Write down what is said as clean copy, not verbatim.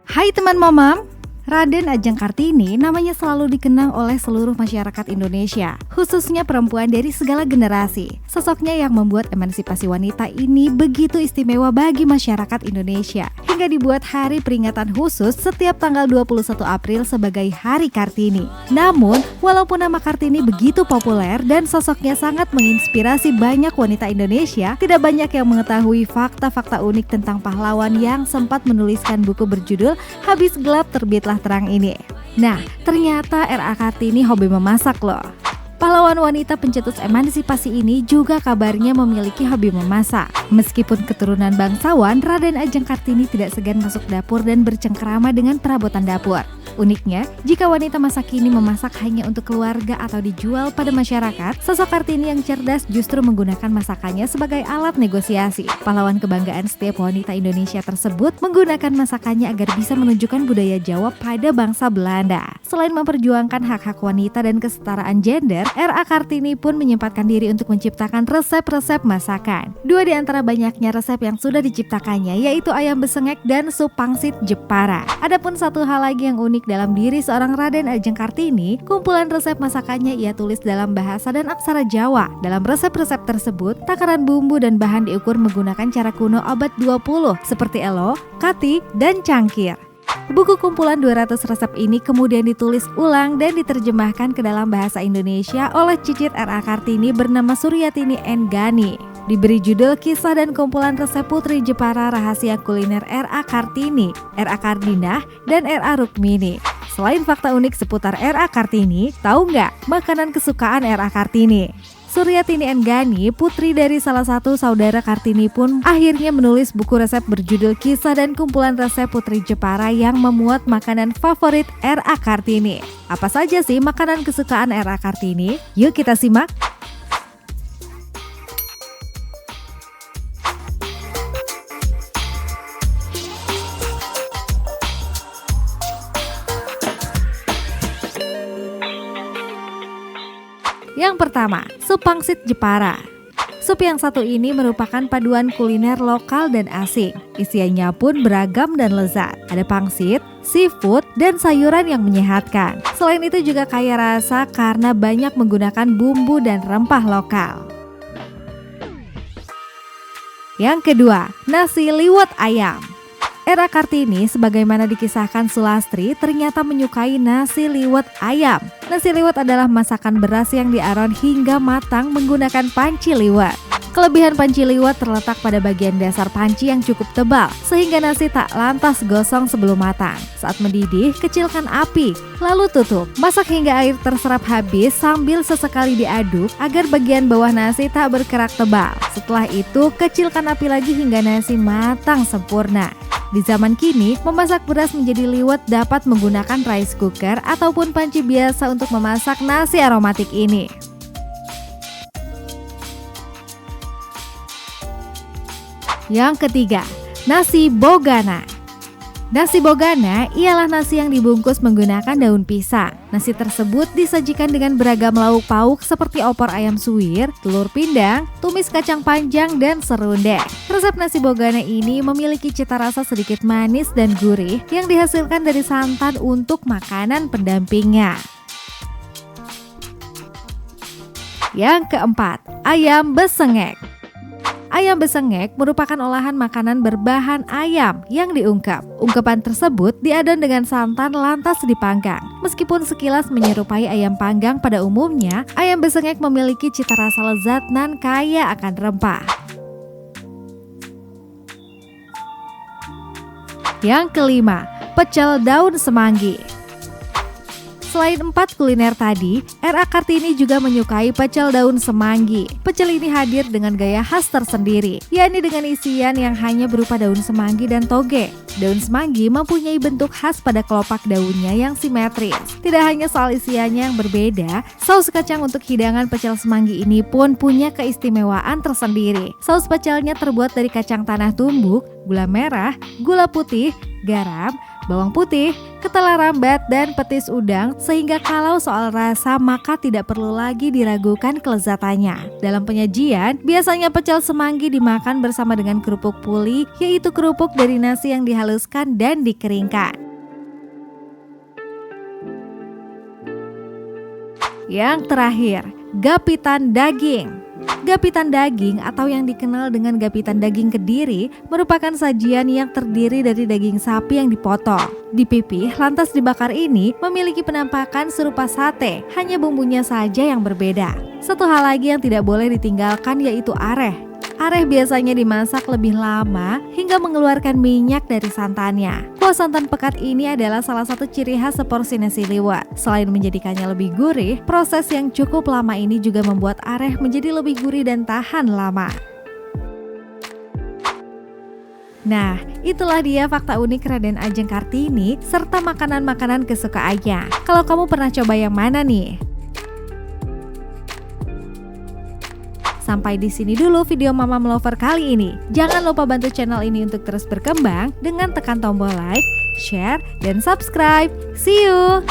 Hai teman Mamam, Raden Ajeng Kartini namanya selalu dikenang oleh seluruh masyarakat Indonesia, khususnya perempuan dari segala generasi. Sosoknya yang membuat emansipasi wanita ini begitu istimewa bagi masyarakat Indonesia, hingga dibuat hari peringatan khusus setiap tanggal 21 April sebagai Hari Kartini. Namun, walaupun nama Kartini begitu populer dan sosoknya sangat menginspirasi banyak wanita Indonesia, tidak banyak yang mengetahui fakta-fakta unik tentang pahlawan yang sempat menuliskan buku berjudul Habis Gelap Terbitlah Terang ini. Nah, ternyata R.A. Kartini hobi memasak loh. Pahlawan wanita pencetus emansipasi ini juga kabarnya memiliki hobi memasak. Meskipun keturunan bangsawan, Raden Ajeng Kartini tidak segan masuk dapur dan bercengkrama dengan perabotan dapur. Uniknya, jika wanita masa kini memasak hanya untuk keluarga atau dijual pada masyarakat, sosok Kartini yang cerdas justru menggunakan masakannya sebagai alat negosiasi. Pahlawan kebanggaan setiap wanita Indonesia tersebut menggunakan masakannya agar bisa menunjukkan budaya Jawa pada bangsa Belanda. Selain memperjuangkan hak-hak wanita dan kesetaraan gender, R.A. Kartini pun menyempatkan diri untuk menciptakan resep-resep masakan. Dua di antara banyaknya resep yang sudah diciptakannya yaitu ayam besengek dan sup pangsit Jepara. Adapun satu hal lagi yang unik dalam diri seorang Raden Ajeng Kartini, kumpulan resep masakannya ia tulis dalam bahasa dan aksara Jawa. Dalam resep-resep tersebut, takaran bumbu dan bahan diukur menggunakan cara kuno abad 20 seperti elo, kati, dan cangkir. Buku kumpulan 200 resep ini kemudian ditulis ulang dan diterjemahkan ke dalam bahasa Indonesia oleh cicit R.A. Kartini bernama Suryatini Enggani. Diberi judul Kisah dan Kumpulan Resep Putri Jepara Rahasia Kuliner R.A. Kartini, R.A. Kardinah, dan R.A. Rukmini. Selain fakta unik seputar R.A. Kartini, tahu nggak makanan kesukaan R.A. Kartini? Suryatini Enggani, putri dari salah satu saudara Kartini pun akhirnya menulis buku resep berjudul Kisah dan Kumpulan Resep Putri Jepara yang memuat makanan favorit R.A. Kartini. Apa saja sih makanan kesukaan R.A. Kartini? Yuk kita simak. Yang pertama, sup pangsit Jepara. Sup yang satu ini merupakan paduan kuliner lokal dan asing. Isiannya pun beragam dan lezat. Ada pangsit, seafood, dan sayuran yang menyehatkan. Selain itu juga kaya rasa karena banyak menggunakan bumbu dan rempah lokal. Yang kedua, nasi liwet ayam. R.A. Kartini sebagaimana dikisahkan Sulastri ternyata menyukai nasi liwet ayam. Nasi liwet adalah masakan beras yang diaron hingga matang menggunakan panci liwet. Kelebihan panci liwet terletak pada bagian dasar panci yang cukup tebal sehingga nasi tak lantas gosong sebelum matang. Saat mendidih, kecilkan api, lalu tutup. Masak hingga air terserap habis sambil sesekali diaduk agar bagian bawah nasi tak berkerak tebal. Setelah itu, kecilkan api lagi hingga nasi matang sempurna. Di zaman kini, memasak beras menjadi liwet dapat menggunakan rice cooker ataupun panci biasa untuk memasak nasi aromatik ini. Yang ketiga, nasi bogana. Nasi bogana ialah nasi yang dibungkus menggunakan daun pisang. Nasi tersebut disajikan dengan beragam lauk pauk seperti opor ayam suwir, telur pindang, tumis kacang panjang, dan serundeng. Resep nasi bogana ini memiliki cita rasa sedikit manis dan gurih yang dihasilkan dari santan untuk makanan pendampingnya. Yang keempat, ayam besengek. Ayam besengek merupakan olahan makanan berbahan ayam yang diungkep. Ungkepan tersebut diadon dengan santan lantas dipanggang. Meskipun sekilas menyerupai ayam panggang pada umumnya, ayam besengek memiliki cita rasa lezat dan kaya akan rempah. Yang kelima, pecel daun semanggi. Selain 4 kuliner tadi, R.A. Kartini juga menyukai pecel daun semanggi. Pecel ini hadir dengan gaya khas tersendiri, yakni dengan isian yang hanya berupa daun semanggi dan toge. Daun semanggi mempunyai bentuk khas pada kelopak daunnya yang simetris. Tidak hanya soal isiannya yang berbeda, saus kacang untuk hidangan pecel semanggi ini pun punya keistimewaan tersendiri. Saus pecelnya terbuat dari kacang tanah tumbuk, gula merah, gula putih, garam, bawang putih, ketela rambat, dan petis udang, sehingga kalau soal rasa maka tidak perlu lagi diragukan kelezatannya. Dalam penyajian, biasanya pecel semanggi dimakan bersama dengan kerupuk puli, yaitu kerupuk dari nasi yang dihaluskan dan dikeringkan. Yang terakhir, gapitan daging. Gapitan daging atau yang dikenal dengan gapitan daging Kediri merupakan sajian yang terdiri dari daging sapi yang dipotong, dipipih, lantas dibakar. Ini memiliki penampakan serupa sate, hanya bumbunya saja yang berbeda. Satu hal lagi yang tidak boleh ditinggalkan yaitu areh. Areh biasanya dimasak lebih lama hingga mengeluarkan minyak dari santannya. Kuah santan pekat ini adalah salah satu ciri khas seporsi nasi liwet. Selain menjadikannya lebih gurih, proses yang cukup lama ini juga membuat areh menjadi lebih gurih dan tahan lama. Nah, itulah dia fakta unik Raden Ajeng Kartini serta makanan-makanan kesukaannya. Kalau kamu pernah coba yang mana nih? Sampai di sini dulu video Mama Melover kali ini. Jangan lupa bantu channel ini untuk terus berkembang dengan tekan tombol like, share, dan subscribe. See you!